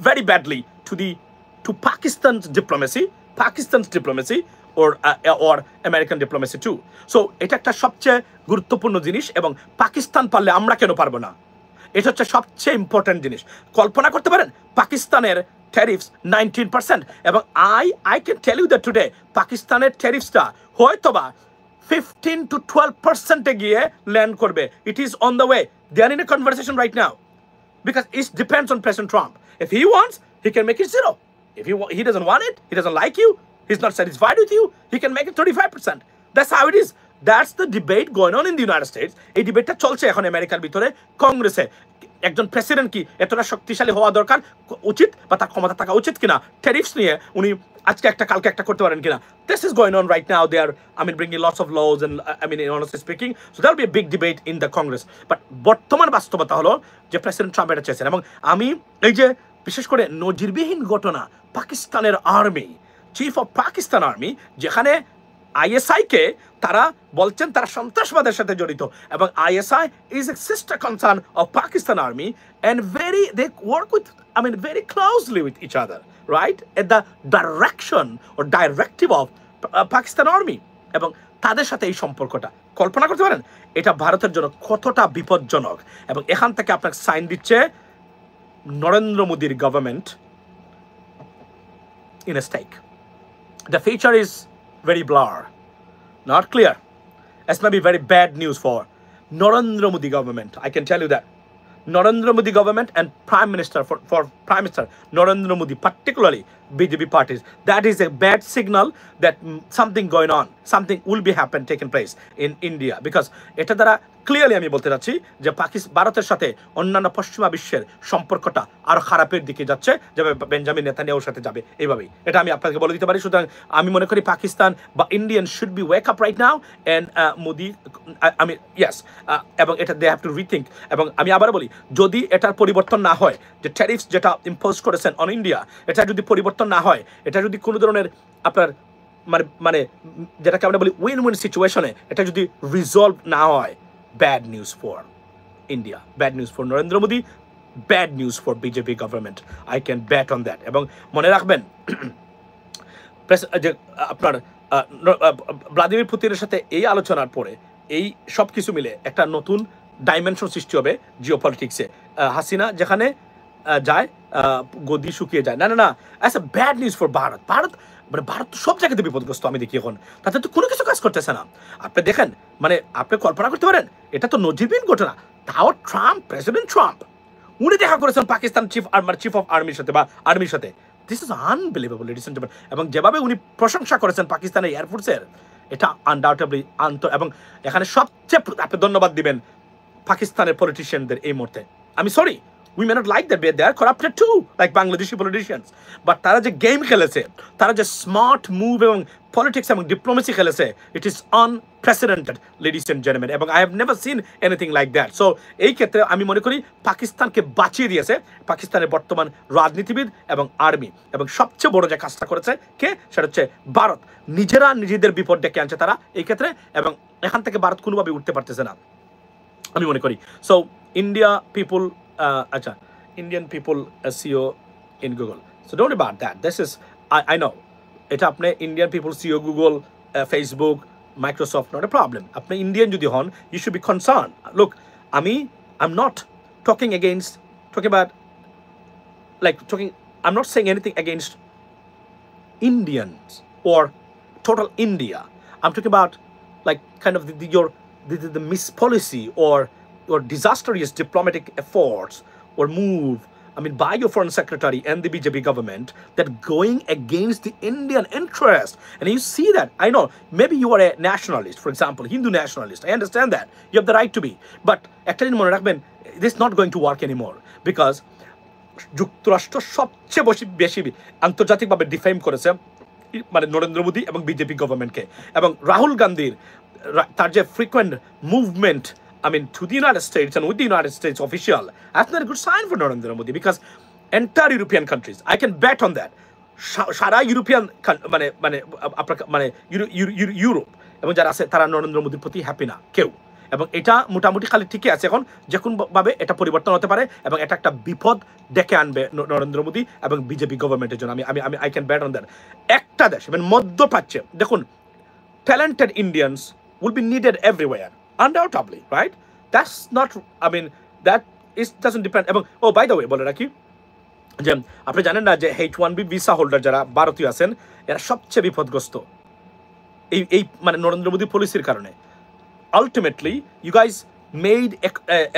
very badly to Pakistan's diplomacy or American diplomacy too. So এটা একটা সবচেয়ে গুরুত্বপূর্ণ জিনিস, এবং পাকিস্তান পারলে আমরা কেন পারবো না, এটা হচ্ছে সবচেয়ে ইম্পর্টেন্ট জিনিস। কল্পনা করতে পারেন পাকিস্তানের ট্যারিফস 19%, এবং I can tell you that today পাকিস্তানের ট্যারিফসটা হয়তোবা 15 to 12% গিয়ে ল্যান্ড করবে। It is on the way, they are in a conversation right now. because it depends on President Trump. If he wants, he can make it 0. If he doesn't want it, he doesn't like you, he's not satisfied with you, he can make it 35%. That's how it is. That's the debate going on in the United States. এই ডিবেটটা চলছে এখন আমেরিকার ভিতরে কংগ্রেসে। একজন president কি এতটা শক্তিশালী হওয়া দরকার উচিত বা তার ক্ষমতা থাকা উচিত কিনা, ট্যারিফস নিয়ে উনি আজকে একটা কালকে একটা করতে পারেন কিনা। This is going on right now. They are, I mean, bringing lots of laws and, I mean, honestly speaking, so there will be a big debate in the Congress. But বর্তমান বাস্তবতা হলো যে প্রেসিডেন্ট ট্রাম্প এটা চেয়েছেন। এবং আমি এই যে বিশেষ করে নজিরবিহীন ঘটনা, পাকিস্তানের army, chief of Pakistan army, যেখানে আইএসআইকে তারা বলছেন তারা সন্ত্রাসবাদের সাথে জড়িত, এবং ISI is a sister concern of Pakistan army and they work with, I mean, very closely with each other, right, at the direction or directive of Pakistan army, এবং তাদের সাথে এই সম্পর্কটা কল্পনা করতে পারেন এটা ভারতের জন্য কতটা বিপজ্জনক। এবং এখান থেকে আপনাকে সাইন দিচ্ছে নরেন্দ্র মোদীর government in a stake. The future is very blur, not clear. This may be very bad news for Narendra Modi government, I can tell you that. Narendra Modi government and Prime Minister, for Prime Minister Narendra Modi, particularly BJP parties, that is a bad signal that something going on, something will be taking place in India, because এটা দ্বারা clearly আমি বলতে চাচ্ছি যে ভারতের সাথে অন্যান্য পশ্চিমা বিশ্বের সম্পর্কটা আরো খারাপের দিকে যাচ্ছে, যেভাবে বেঞ্জামিন নেতানিয়াহুর সাথে যাবে এইভাবেই, এটা আমি আপনাকে বলে দিতে পারি। সুতরাং আমি মনে করি পাকিস্তান বা Indian should be wake up right now and Modi, আমি ইয়েস, এবং এটা দে হ্যাভ টু রিথিঙ্ক। এবং আমি আবার বলি, যদি এটার পরিবর্তন না হয়, যে ট্যারিফস যেটা ইম্পোজ করেছেন অন ইন্ডিয়া, এটা যদি পরিবর্তন না হয়, এটা যদি কোনো ধরনের আপনার মানে যেটাকে আমরা বলি উইন উইন সিচুয়েশনে এটা যদি রিজলভ না হয়, bad news for India, bad news for Narendra Modi, bad news for BJP government. I can bet on that. এবং মনে রাখবেন যে আপনার ভ্লাদিমির পুতিনের সাথে এই আলোচনার পরে এই সব কিছু মিলে একটা নতুন ডাইমেনশন সৃষ্টি হবে জিওপলিটিক্সে। হাসিনা যেখানে যায় গদি শুকিয়ে যায়, না না না, as a bad news for Bharat. মানে ভারত তো সব জায়গাতে বিপদগ্রস্ত আমি দেখি এখন, তাতে তো কোনো কিছু কাজ করতেছে না। আপনি দেখেন, মানে আপনি কল্পনা করতে পারেন এটা তো নজিরবিহীন ঘটনা। তাও ট্রাম্প, প্রেসিডেন্ট ট্রাম্প, উনি দেখা করেছেন পাকিস্তান চিফ অফ আর্মির সাথে বা আর্মির সাথে। This is unbelievable, ladies and gentleman. এবং যেভাবে উনি প্রশংসা করেছেন পাকিস্তানের এয়ারফোর্সের, এটা আনডাউটেবলি এবং এখানে সবচেয়ে আপনি ধন্যবাদ দিবেন পাকিস্তানের পলিটিশিয়ানদের এই মুহূর্তে। আমি sorry, we may not like that, but they are corrupted too, like Bangladeshi politicians. But তারা যে গেম খেলেছে, তারা যে স্মার্ট মুভ এবং পলিটিক্স এবং ডিপ্লোমেসি খেলেছে, it is unprecedented, ladies and gentlemen. এবং I have never seen anything like that. So এই ক্ষেত্রে আমি মনে করি পাকিস্তানকে বাঁচিয়ে দিয়েছে পাকিস্তানের বর্তমান রাজনীতিবিদ এবং আর্মি। এবং সবচেয়ে বড় যে কাজটা করেছে কে, সেটা হচ্ছে ভারত। নিজেরা নিজেদের বিপদ ডেকে আনছে তারা এই ক্ষেত্রে, এবং এখান থেকে ভারত কোনোভাবে উঠতে পারতেছে না আমি মনে করি। So India people, Indian people SEO in Google. So don't worry about that. This is, I know. It's apne Indian people SEO Google, Facebook, Microsoft, not a problem. Apne Indian jodi hon, you should be concerned. Look, I'm not talking about, I'm not saying anything against Indians or total India. I'm talking about like kind of the mispolicy or disastrous diplomatic efforts or move, I mean, by your foreign secretary and the BJP government, that going against the Indian interest. And you see that, I know, maybe you are a nationalist, for example, Hindu nationalist, I understand that, you have the right to be, but actually this is not going to work anymore, because যুক্তরাষ্ট্র সবচেয়ে বেশি আন্তর্জাতিকভাবে defame করেছে মানে নরেন্দ্র মোদী এবং BJP গভর্নমেন্টকে, এবং রাহুল গান্ধীর তার যে frequent movement, I mean, to the United States and with the United States official, that's not a good sign for Narendra Modi, because entire European countries, I can bet on that, সারা European মানে Europe এবং যারা আছে তারা নরেন্দ্র মোদীর প্রতি happy না কেউ। এবং এটা মোটামুটি খালি ঠিকই আছে, এখন যে কোনোভাবে এটা পরিবর্তন হতে পারে এবং এটা একটা বিপদ ডেকে আনবে নরেন্দ্র মোদী এবং বিজেপি গভর্নমেন্টের জন্য। আমি I can bet on that. একটা দেশ মানে মধ্যপ্রাচ্যে দেখুন, talented Indians will be needed everywhere, undoubtedly, right? That's not, I mean, that is doesn't depend. এবং by the way বলে রাখি যে আপনি জানেন না যে H1B ভিসা হোল্ডার যারা ভারতীয় আছেন, এরা সবচেয়ে বিপদগ্রস্ত এই মানে নরেন্দ্র মোদী পলিসির কারণে। Ultimately you guys made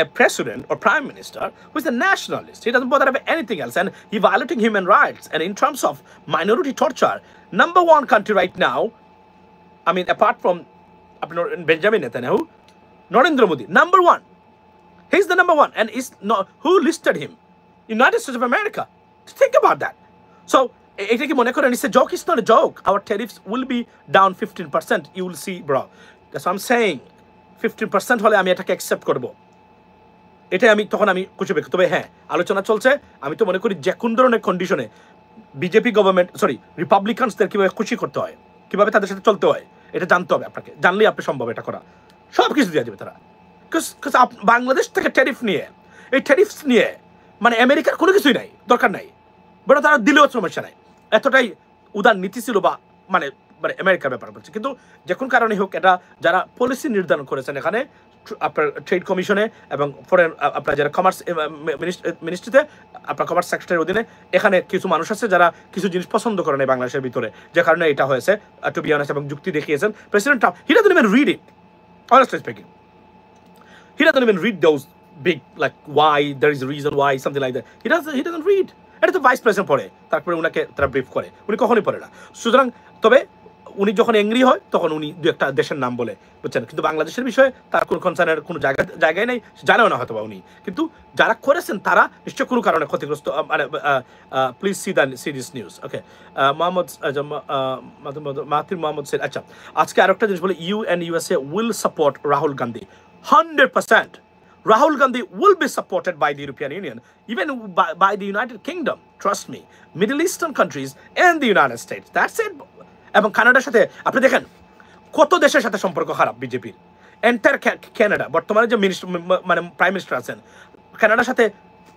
a president or prime minister who is a nationalist. He doesn't bother about anything else, and he violating human rights. And in terms of minority torture, number one country right now, I mean, apart from Benjamin Netanyahu, Narendra Modi, number one. He's the number one, and is not who listed him? United States of America. Think about that. So, it's a joke. It's not a joke. Our tariffs will be down 15%. You will see, bro. That's what I'm saying. 15% হলে আমি এটাকে accept করব। এটাই আমি তখন আমি খুশি হবে। তবে হ্যাঁ, আলোচনা চলছে। আমি তো মনে করি যে কোন ধরনের কন্ডিশনে বিজেপি গভর্নমেন্ট রিপাবলিকানসদের কিভাবে খুশি করতে হয়, কিভাবে তাদের সাথে চলতে হয়, এটা জানতে হবে আপনাকে। জানলেই আপনি সম্ভব এটা করা। সব কিছু দেওয়া যাবে তারা। বাংলাদেশ থেকে ট্যারিফ নিয়ে, এই ট্যারিফস নিয়ে মানে আমেরিকার কোনো কিছুই নাই, দরকার নাই। বড় তারা দিলেও সমস্যা নাই। এতটাই উদার নীতি ছিল বা মানে আমেরিকার ব্যাপার বলছে। কিন্তু যে কোন কারণে হোক, এটা যারা পলিসি নির্ধারণ করেছেন এখানে আপনার ট্রেড কমিশনে এবং ফরেন আপনার যারা কমার্স মিনিস্ট্রিতে, আপনার কমার্স সেক্টরের অধীনে, এখানে কিছু মানুষ আছে যারা কিছু জিনিস পছন্দ করে না বাংলাদেশের ভিতরে, যে কারণে এটা হয়েছে। টু বি অনেস্ট, এবং যুক্তি দেখিয়েছেন president Trump. He doesn't even read it, honestly speaking. He doesn't even read those big, like, why, there is a reason why, something like that. He doesn't read. এটা তো vice president পড়ে, তারপরে উনাকে তারা brief করে। উনি কখনোই পড়ে না। সুতরাং তবে উনি যখন অ্যাংরি হয় তখন উনি দু একটা দেশের নাম বলে, বুঝছেন। কিন্তু বাংলাদেশের বিষয়ে তার কোনো কনসার্নের কোনো জায়গায় নেই, জানেও না হয়তো বা উনি। কিন্তু যারা করেছেন তারা নিশ্চয় কোনো কারণে ক্ষতিগ্রস্ত। মানে please see this news. Okay, Mahathir Mohamad সেন। আচ্ছা, আজকে আরেকটা জিনিস বলে, you and USA will support Rahul Gandhi 100%. Rahul Gandhi will be supported by the European Union, even by the United Kingdom. Trust me, Middle Eastern countries and the United States. That's it. এবং কানাডার সাথে আপনি দেখেন কত দেশের সাথে সম্পর্ক খারাপ বিজেপির। এন্টার কানাডা বর্তমানে যে মিনিস্টার মানে প্রাইম মিনিস্টার আছেন, কানাডার সাথে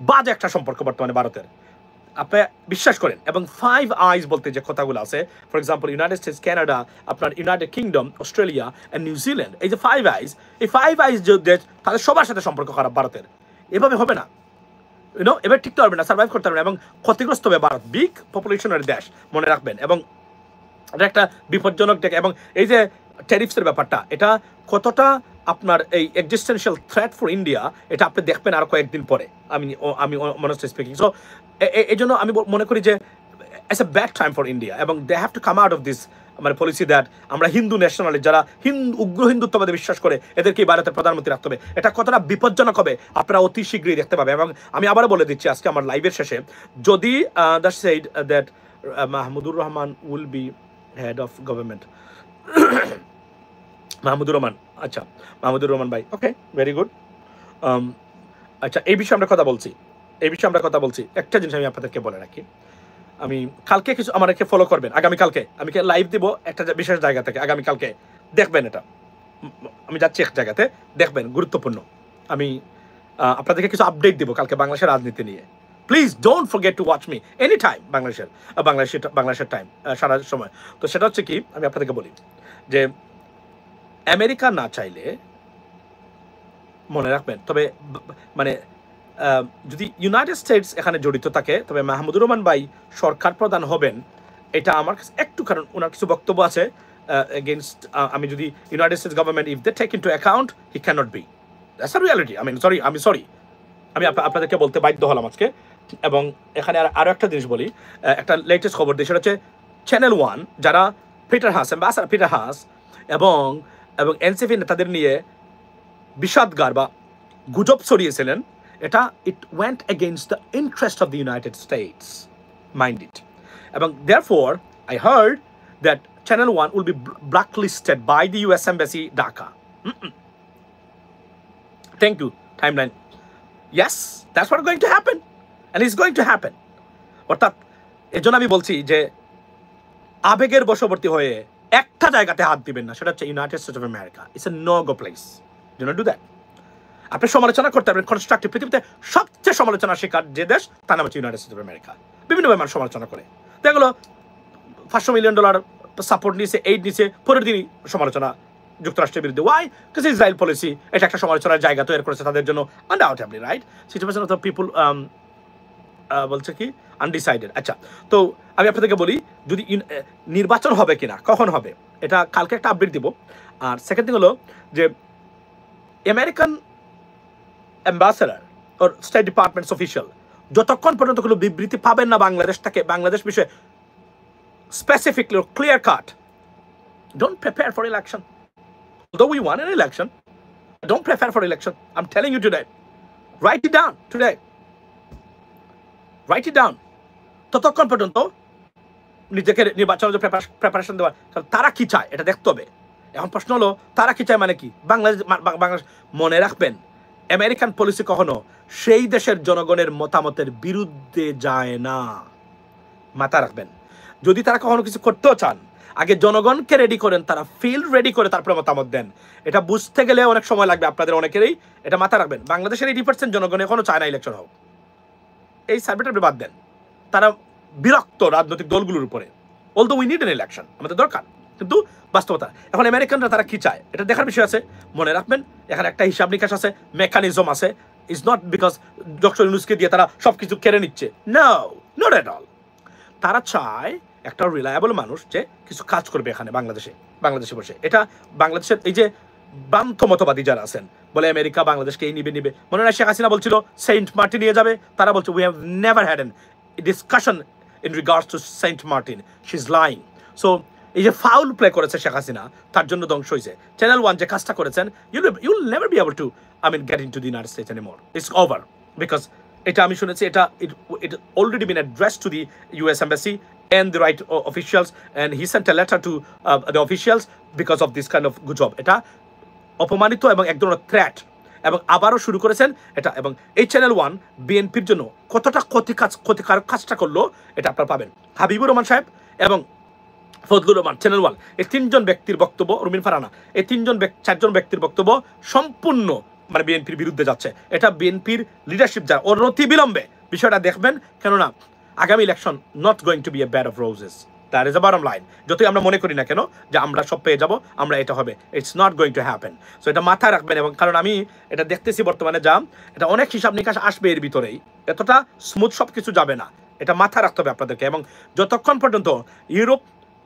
বাজে একটা সম্পর্ক বর্তমানে ভারতের। আপনি বিশ্বাস করেন। এবং 5 eyes বলতে যে কথাগুলো আছে, for example United States, Canada, আপনার United Kingdom, Australia and New Zealand, এই যে 5 eyes, এই 5 eyes যে দেশ, তাদের সবার সাথে সম্পর্ক খারাপ ভারতের। এভাবে হবে না, এবার টিকতে পারবে না, সার্ভাইভ করতে পারবে না, এবং ক্ষতিগ্রস্ত হবে ভারত। বিগ পপুলেশনের দেশ, মনে রাখবেন। এবং এটা একটা বিপজ্জনক দিক। এবং এই যে ট্যারিফসের ব্যাপারটা, এটা কতটা আপনার এই এক্সিস্টেন্সিয়াল থ্রেট ফর ইন্ডিয়া, এটা আপনি দেখবেন আর কয়েকদিন পরে। আমি অনেস্টলি স্পিকিং। সো এই জন্য আমি মনে করি যে it's a bad time for India, এবং they have to come out of this মানে পলিসি দ্যাট আমরা হিন্দু ন্যাশনালিস্ট, যারা উগ্র হিন্দুত্ববাদে বিশ্বাস করে, এদেরকে ভারতের প্রধানমন্ত্রী রাখতে হবে। এটা কতটা বিপজ্জনক হবে আপনারা অতি শীঘ্রই দেখতে পাবেন। এবং আমি আবারও বলে দিচ্ছি আজকে আমার লাইভের শেষে, যদি that said that Mahmudur Rahman will be head of government, Mahmudur Rahman, আচ্ছা মাহমুদুর রহমান ভাই, ওকে, ভেরি গুড। আচ্ছা, এই বিষয়ে আমরা কথা বলছি। একটা জিনিস আমি আপনাদেরকে বলে রাখি, আমি কালকে কিছু আমাদেরকে ফলো করবেন। আগামীকালকে আমি লাইভ দিব একটা বিশেষ জায়গা থেকে, আগামীকালকে দেখবেন। এটা আমি যাচ্ছি এক জায়গাতে, দেখবেন, গুরুত্বপূর্ণ। আমি আপনাদেরকে কিছু আপডেট দিব কালকে বাংলাদেশের রাজনীতি নিয়ে। Please don't forget to watch me any time, বাংলাদেশের টাইম, সারা সময়। তো সেটা হচ্ছে কি, আমি আপনাদেরকে বলি যে আমেরিকা না চাইলে, মনে রাখবেন, তবে মানে যদি ইউনাইটেড স্টেটস এখানে জড়িত থাকে, তবে মাহমুদুর রহমান ভাই সরকার প্রধান হবেন, এটা আমার কাছে একটু, কারণ ওনার কিছু বক্তব্য আছে এগেনস্ট। আমি যদি United States government, if they take into account, he cannot be, that's a reality. আমি সরি, আমি আপনাদেরকে বলতে বাধ্য হলাম আজকে। এবং এখানে আরও একটা জিনিস বলি, একটা লেটেস্ট খবর দিই, সেটা হচ্ছে চ্যানেল 1 যারা পিটার হাস এবং এনসিপি নেতাদের নিয়ে বিষাদগার বা গুজব ছড়িয়েছিলেন, এটা it went against the interest of the United States, mind it. এবং therefore I heard that channel 1 will be blacklisted by the US embassy Dhaka. Thank you, timeline. Yes, that's what's going to happen, and it's going to happen. অর্থাৎ এজন্য আমি বলছি যে আবেগের বশবর্তী হয়ে একটা জায়গাতে হাত দিবেন না, সেটা হচ্ছে United States of America. It's a no go place, do not do that. আপনি সমালোচনা করতে পারবেন কনস্ট্রাকটিভ। পৃথিবীতে সবচেয়ে সমালোচনার শিকার যে দেশ, তার নাম হচ্ছে ইউনাইটেড স্টেটস অফ আমেরিকা। বিভিন্নভাবে মানুষ সমালোচনা করে, দেখলো $500 মিলিয়ন সাপোর্ট নিয়েছে, এইড নিয়েছে, পরের দিনই সমালোচনা যুক্তরাষ্ট্রের বিরুদ্ধে। ওয়াই? বিকজ ইসরায়েল পলিসি এটা একটা সমালোচনার জায়গা তৈরি করেছে তাদের জন্য, undoubtedly, right? 60% of the people বলছে কি আনডিসাইডেড। আচ্ছা, তো আমি আপনাদেরকে বলি, যদি নির্বাচন হবে কিনা, কখন হবে, এটা কালকে একটা আপডেট দিব। আর সেকেন্ড থিং হলো যে আমেরিকান অ্যাম্বাসেডার ওর স্টেট ডিপার্টমেন্টস অফিসিয়াল যতক্ষণ পর্যন্ত কোনো বিবৃতি পাবেন না বাংলাদেশ বিষয়ে specifically clear cut, don't prepare for election. Although we won an election, don't prepare for election. I'm telling you today. Write it down today. Write it down. ততক্ষণ পর্যন্ত নিজেকে নির্বাচনের প্রিপারেশন দেওয়ার, কারণ তারা কি চায় এটা দেখতে হবে। এখন প্রশ্ন হলো তারা কি চায় মানে কি? বাংলাদেশ মনে রাখবেন, আমেরিকান পলিসি কখনো সেই দেশের জনগণের মতামতের বিরুদ্ধে যায় না, মাথা রাখবেন। যদি তারা কখনো কিছু করতেও চান, আগে জনগণকে রেডি করেন, তারা ফিল্ড রেডি করে তারপরে মতামত দেন। এটা বুঝতে গেলে অনেক সময় লাগবে আপনাদের অনেকেরই, এটা মাথা রাখবেন। বাংলাদেশের 80% জনগণ এখনো চায় না ইলেকশন হোক। এই সার্ভেটা বাদ দেন, তারা বিরক্ত রাজনৈতিক দলগুলোর উপরে। Although we need N election, আমাদের দরকার, কিন্তু বাস্তবতা। এখন আমেরিকানরা তারা কি চায় এটা দেখার বিষয় আছে। মনে রাখবেন এখানে একটা হিসাব নিকাশ আছে, মেকানিজম আছে। ইজ নট বিকজ ডক্টর ইউনূসকে দিয়ে তারা সবকিছু কেড়ে নিচ্ছে, নো, নট এট অল। তারা চায় একটা রিলায়েবল মানুষ যে কিছু কাজ করবে এখানে বাংলাদেশে বসে। এটা বাংলাদেশের এই যে ভ্রান্ত মতবাদী যারা আছেন, বলে আমেরিকা বাংলাদেশকে এই নিবে। মনে হয় শেখ হাসিনা বলছিল সেন্ট মার্টিন নিয়ে যাবে, তারা বলছে we have never had an discussion in regards to Saint Martin, she is lying. So এই যে ফাউল প্লে করেছে শেখ হাসিনা, তার জন্য ধ্বংস হয়েছে। চ্যানেল 1 যে কাজটা করেছেন, ইউল never be able to get in to the United states anymore, it's over. Because এটা আমি শুনেছি, it already been addressed to the US embassy and the right officials, and he sent a letter to the officials because of this kind of good job. এটা অপমানিত এবং এক ধরনের threat, এবং আবারও শুরু করেছেন এটা। এবং এই চ্যানেল 1 বিএনপির জন্য কতটা ক্ষতিকারক কাজটা করলো এটা আপনারা পাবেন। হাবিবুর রহমান সাহেব এবং ফজলুর রহমান, চ্যানেল 1, এই 3 জন ব্যক্তির বক্তব্য, রুমিন ফারহানা, এই 4জন ব্যক্তির বক্তব্য সম্পূর্ণ মানে বিএনপির বিরুদ্ধে যাচ্ছে। এটা বিএনপির লিডারশিপ যারা অনতি বিলম্বে বিষয়টা দেখবেন, কেননা আগামী election not going to be a bed of roses, that is a bottom line. যতই আমরা মনে করি না কেন যে আমরা সব পেয়ে যাব, আমরা এটা হবে, it's not going to happen. So এটা মাথায় রাখবেন। এবং কারণ আমি এটা দেখতেছি বর্তমানে এটা অনেক হিসাব নিকাশ আসবে এর ভিতরেই, এতটা স্মুথ সব কিছু যাবে না, এটা মাথায় রাখতে হবে আপনাদেরকে। এবং যতক্ষণ পর্যন্ত ইউরোপ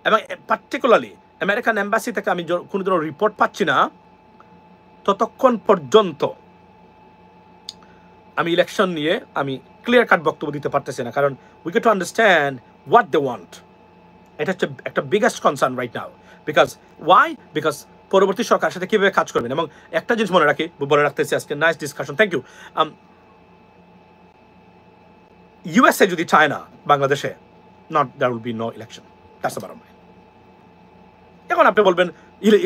এবং পার্টিকুলারলি আমেরিকান এম্বাসি থেকে আমি কোনো ধরনের রিপোর্ট পাচ্ছি না, ততক্ষণ পর্যন্ত আমি ইলেকশন নিয়ে আমি ক্লিয়ার কাট বক্তব্য দিতে পারতেছি না। কারণ we get to understand what they want. এটা হচ্ছে একটা biggest concern right now. Because পরবর্তী সরকার সাথে কীভাবে কাজ করবেন। এবং একটা জিনিস বলে রাখতেছি আজকে, nice discussion, thank you. USA যদি চায় না বাংলাদেশে, not there will be no election, that's the bottom line. এখন আপনি বলবেন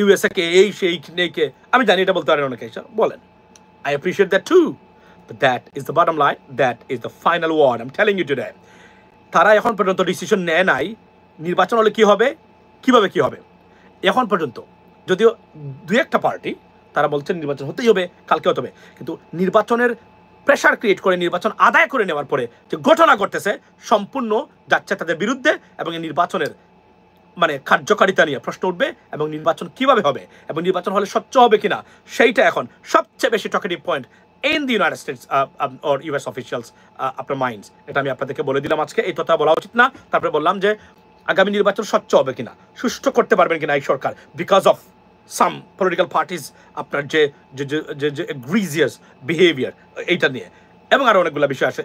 ইউএসএ কে এই সেই নেই কে, আমি জানি এটা বলতে পারেন অনেকে, বলেন, I appreciate that too, but that is the bottom line, that is the final word, I'm telling you today. তারা এখন পর্যন্ত ডিসিশন নেয় নাই নির্বাচন হলে কি হবে, কিভাবে কি হবে। এখন পর্যন্ত যদিও 2-1টা পার্টি তারা বলছেন নির্বাচন হতেই হবে, কালকে হতে হবে, কিন্তু নির্বাচনের প্রেশার ক্রিয়েট করে নির্বাচন আদায় করে নেওয়ার পরে যে ঘটনা ঘটতেছে সম্পূর্ণ যাচ্ছে তাদের বিরুদ্ধে। এবং এই নির্বাচনের মানে কার্যকারিতা নিয়ে প্রশ্ন উঠবে, এবং নির্বাচন কিভাবে হবে এবং নির্বাচন হলে স্বচ্ছ হবে কিনা, সেইটা এখন সবচেয়ে বেশি talkative point in the United states or US officials আপনার মাইন্ডস। এটা আমি আপনাদেরকে বলে দিলাম আজকে, এই কথা বলা উচিত না। তারপরে বললাম যে আগামী নির্বাচন স্বচ্ছ হবে কিনা, সুষ্ঠু করতে পারবেন কিনা এই সরকার, because of some political parties আপনার যে এগ্রিজিয়াস বিহেভিয়ার এইটা নিয়ে, এবং আরও অনেকগুলো বিষয় আছে।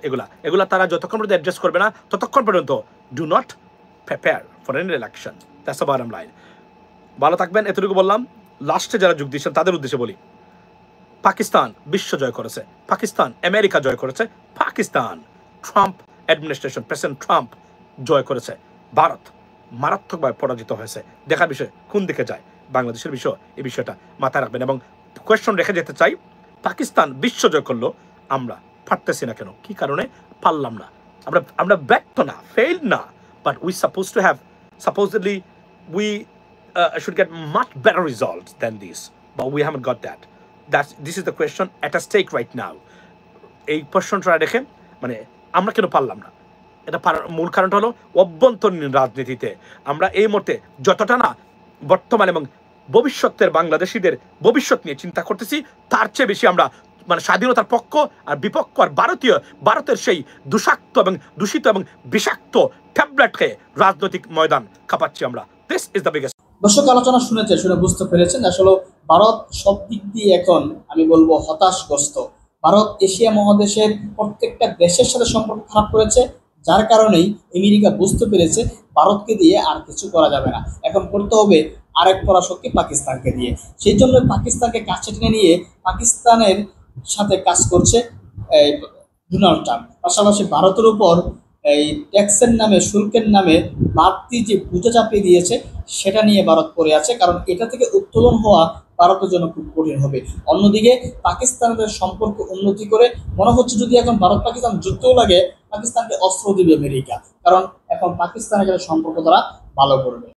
এগুলা তারা যতক্ষণ পর্যন্ত অ্যাডজাস্ট করবে না, ততক্ষণ পর্যন্ত do not prepare for N election, that's the bottom line. ভালো থাকবেন, এতটুকু বললাম। লাস্টে যারা যোগ দিচ্ছেন তাদের উদ্দেশ্যে বলি, পাকিস্তান বিশ্ব জয় করেছে, পাকিস্তান আমেরিকা জয় করেছে, Pakistan Trump administration, President Trump জয় করেছে, ভারত মারাত্মকভাবে পরাজিত হয়েছে। দেখার বিষয় কোন দিকে যায় বাংলাদেশের বিষয়, এই বিষয়টা মাথায় রাখবেন। এবং কোয়েশ্চন রেখে যেতে চাই, পাকিস্তান বিশ্ব জয় করলো, আমরা পারতেছি না কেন, কি কারণে পারলাম না? আমরা ব্যর্থ না, ফেইল না, but we supposedly we should get much better results than this, but we haven't got that. This is the question at a stake right now. এই প্রশ্নটা রেখে মানে আমরা কেন পারলাম না, এটা মূল কারণটা হলো অভ্যন্তরীণ রাজনীতিতে আমরা এই মুহূর্তে যতটা না বর্তমান এবং ভবিষ্যতের বাংলাদেশিদের ভবিষ্যৎ নিয়ে চিন্তা করতেছি, তার চেয়ে বেশি আমরা মানে স্বাধীনতার পক্ষ আর বিপক্ষ আর ভারতের সেই দূষিত এবং বিষাক্ত ট্যাবলেট খেয়ে রাজনৈতিক ময়দান কাঁপাচ্ছি আমরা। This is the biggest. দর্শক আলোচনা শুনে বুঝতে পেরেছেন আসলে ভারত সব দিক দিয়ে এখন আমি বলবো হতাশগ্রস্ত। ভারত এশিয়া মহাদেশের প্রত্যেকটা দেশের সাথে সম্পর্ক খারাপ করেছে, যার কারণেই আমেরিকা বুঝতে পেরেছে ভারতকে দিয়ে আর কিছু করা যাবে না, এখন করতে হবে আরেক পরাশক্তি পাকিস্তানকে দিয়ে। সেই জন্য পাকিস্তানকে কাছে টেনে নিয়ে পাকিস্তানের সাথে কাজ করছে এই ডোনাল্ড ট্রাম্প। পাশাপাশি ভারতের উপর এই ট্যাক্সের নামে, শুল্কের নামে বাড়তি যে বোঝা চাপিয়ে দিয়েছে, সেটা নিয়ে ভারত পড়ে আছে, কারণ এটা থেকে উত্তোলন হওয়া ভারতের জন্য খুব কঠিন হবে। অন্যদিকে পাকিস্তানের সম্পর্ক উন্নতি করে মনে হচ্ছে যদি এখন ভারত পাকিস্তান যুদ্ধও লাগে, পাকিস্তানকে অস্ত্র দিবে আমেরিকা, কারণ এখন পাকিস্তানের সাথে সম্পর্ক তারা ভালো করবে।